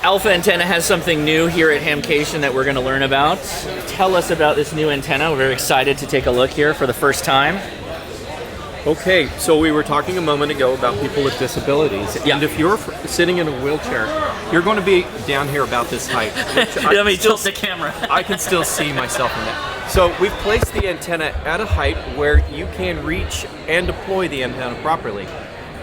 Alpha Antenna has something new here at Hamcation that we're going to learn about. Tell us about this new antenna. We're very excited to take a look here for the first time. Okay, so we were talking a moment ago about people with disabilities. Yeah. And if you're sitting in a wheelchair, you're going to be down here about this height. Let me tilt the camera. I can still see myself in that. So we've placed the antenna at a height where you can reach and deploy the antenna properly.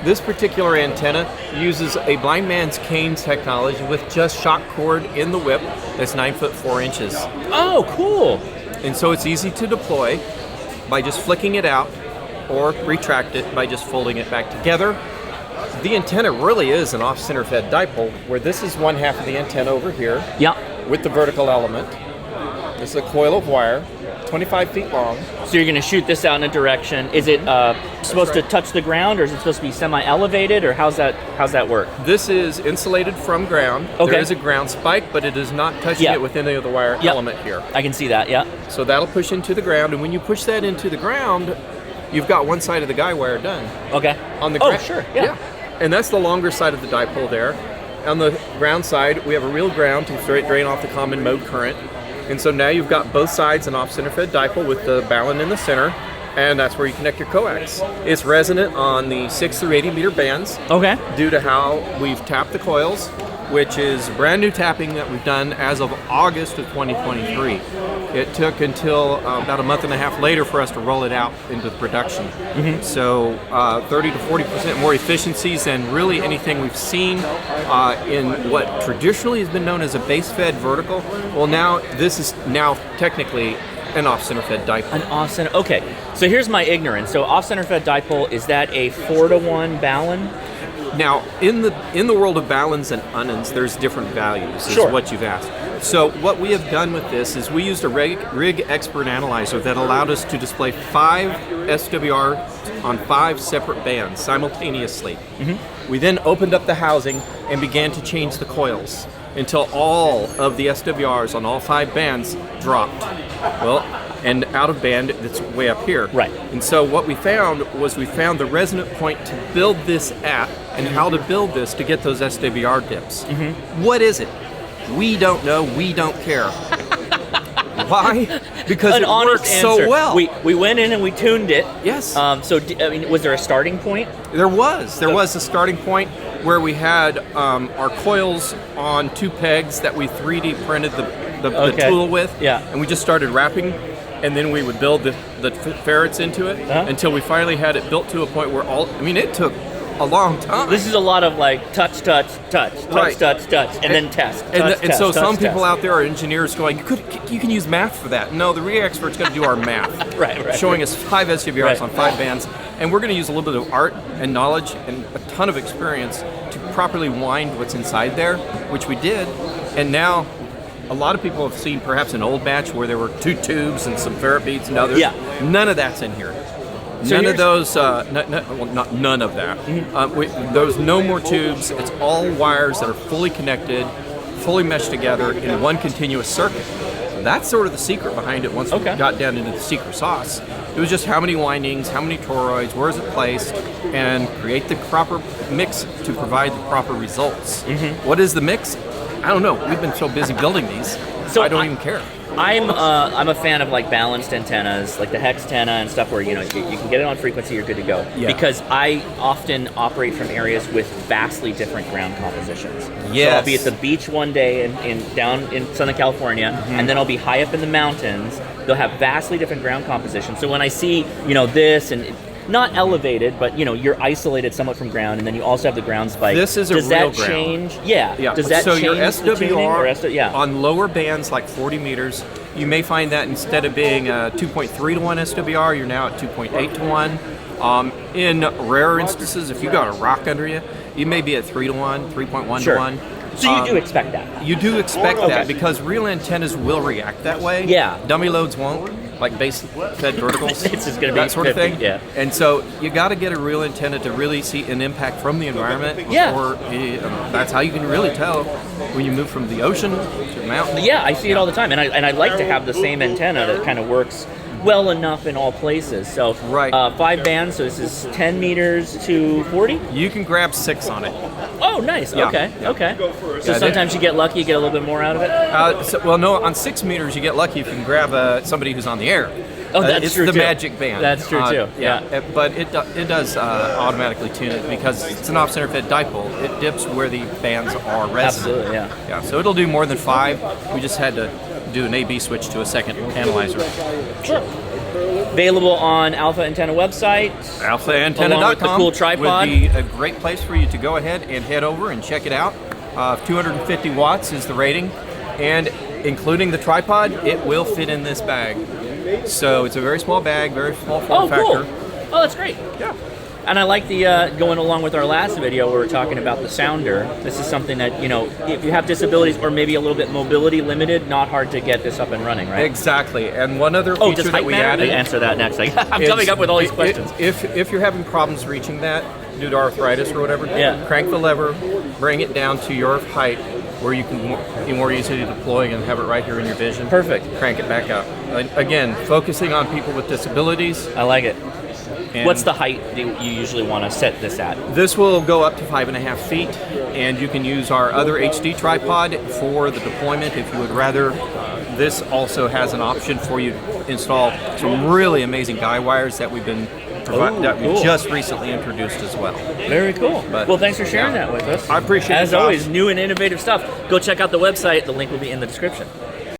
This particular antenna uses a blind man's cane technology with just shock cord in the whip that's 9 foot 4 inches. Oh, cool. And so it's easy to deploy by just flicking it out or retract it by just folding it back together. The antenna really is an off-center fed dipole, where this is one half of the antenna over here with the vertical element. This is a coil of wire, 25 feet long. So you're going to shoot this out in a direction. Is it supposed to touch the ground, or is it supposed to be semi-elevated, or how's that work? This is insulated from ground. Okay. There is a ground spike, but it is not touching it with any of the wire element here. I can see that, yeah. So that'll push into the ground, and when you push that into the ground, you've got one side of the guy wire done. Okay. On the ground. Oh, sure. Yeah. And that's the longer side of the dipole there. On the ground side, we have a real ground to drain off the common mode current. And so now you've got both sides an off-center fed dipole with the balun in the center, and that's where you connect your coax. It's resonant on the 6 through 80 meter bands. Okay. Due to how we've tapped the coils, which is brand new tapping that we've done as of August of 2023. It took until about a month and a half later for us to roll it out into the production. Mm-hmm. So 30 to 40% more efficiencies than really anything we've seen in what traditionally has been known as a base-fed vertical. Well, now this is now technically an off-center fed dipole. An off-center, okay. So here's my ignorance. So off-center fed dipole, is that a 4-to-1 balun? Now, in the world of baluns and unans, there's different values, is what you've asked. So what we have done with this is we used a rig expert analyzer that allowed us to display 5 SWR on 5 separate bands simultaneously. Mm-hmm. We then opened up the housing and began to change the coils until all of the SWRs on all 5 bands dropped. Well, and out of band, it's way up here. Right. And so what we found was the resonant point to build this at and how to build this to get those SWR dips. Mm-hmm. What is it? We don't know. We don't care. Why? Because it works so well. We went in and we tuned it. Yes. So, I mean, was there a starting point? There was. There was a starting point where we had our coils on 2 pegs that we 3D printed the tool with. Yeah. And we just started wrapping, and then we would build the ferrets into it until we finally had it built to a point where it took a long time. This is a lot of like touch, touch, and then test. And so some people out there are engineers going, you can use math for that. No, the rig expert's going to do our math. right. Showing us 5 SWRs on 5 bands, and we're going to use a little bit of art and knowledge and a ton of experience to properly wind what's inside there, which we did. And now a lot of people have seen perhaps an old batch where there were 2 tubes and some ferrite beads and others. None of that's in here. None of those, not none of that. Mm-hmm. There's no more tubes. It's all wires that are fully connected, fully meshed together in one continuous circuit. That's sort of the secret behind it once we got down into the secret sauce. It was just how many windings, how many toroids, where is it placed, and create the proper mix to provide the proper results. Mm-hmm. What is the mix? I don't know. We've been so busy building these, so I don't even care. I'm a fan of like balanced antennas, like the Hextenna and stuff, where you can get it on frequency, you're good to go. Yeah. Because I often operate from areas with vastly different ground compositions. Yes. So I'll be at the beach one day down in Southern California, and then I'll be high up in the mountains. They'll have vastly different ground compositions. So when I see this and not elevated, but you're isolated somewhat from ground, and then you also have the ground spike. This is Does a real that ground. change? Yeah. Does that so change your the tuning, SWR on lower bands like 40 meters, you may find that instead of being a 2.3 to 1 SWR, you're now at 2.8 to 1. In rare instances, if you got a rock under you, you may be at 3 to 1, 3.1 to 1. So you do expect that? You do expect that because real antennas will react that way. Yeah. Dummy loads won't. Like base-fed verticals, it's just going to be that sort of 50, thing. Yeah. And so you got to get a real antenna to really see an impact from the environment. Or that's how you can really tell when you move from the ocean to the mountain. Yeah, I see it all the time, and I like to have the same antenna that kind of works well enough in all places. So Right. 5 bands. So this is 10 meters to 40. You can grab 6 on it. Oh, nice. Yeah. Okay. Okay. So Yeah, sometimes you get lucky, you get a little bit more out of it. Well, no, on 6 meters you get lucky if you can grab somebody who's on the air. Oh, that's it's true the too. magic band. That's true too. Yeah. But it does automatically tune it because it's an off-center fed dipole. It dips where the bands are resonant. Absolutely. Yeah. Yeah, so it'll do more than 5. We just had to do an A/B switch to a second analyzer. Sure. Available on Alpha Antenna website. AlphaAntenna.com Along with the cool tripod. would be a great place for you to go ahead and head over and check it out. 250 watts is the rating, and including the tripod, it will fit in this bag. So it's a very small bag, very small form Oh, factor. cool. Oh, that's great. Yeah. And I like the going along with our last video where we were talking about the sounder. This is something that, you know, if you have disabilities or maybe a little bit mobility limited, not hard to get this up and running, right? Exactly. And one other Oh, feature does that height we matter? added. Answer that next. I'm is coming up with all these questions. If you're having problems reaching that due to arthritis or whatever, Yeah. crank the lever, bring it down to your height where you can be more easily deploy and have it right here in your vision. Perfect. Crank it back up. Again, focusing on people with disabilities. I like it. And What's the height that you usually want to set this at? This will go up to 5.5 feet, and you can use our other HD tripod for the deployment if you would rather. This also has an option for you to install some really amazing guy wires that we've been that we cool. just recently introduced as well. Very cool. But- Well, thanks for sharing yeah. that with us. I appreciate it, As Josh. always, new and innovative stuff. Go check out the website. The link will be in the description.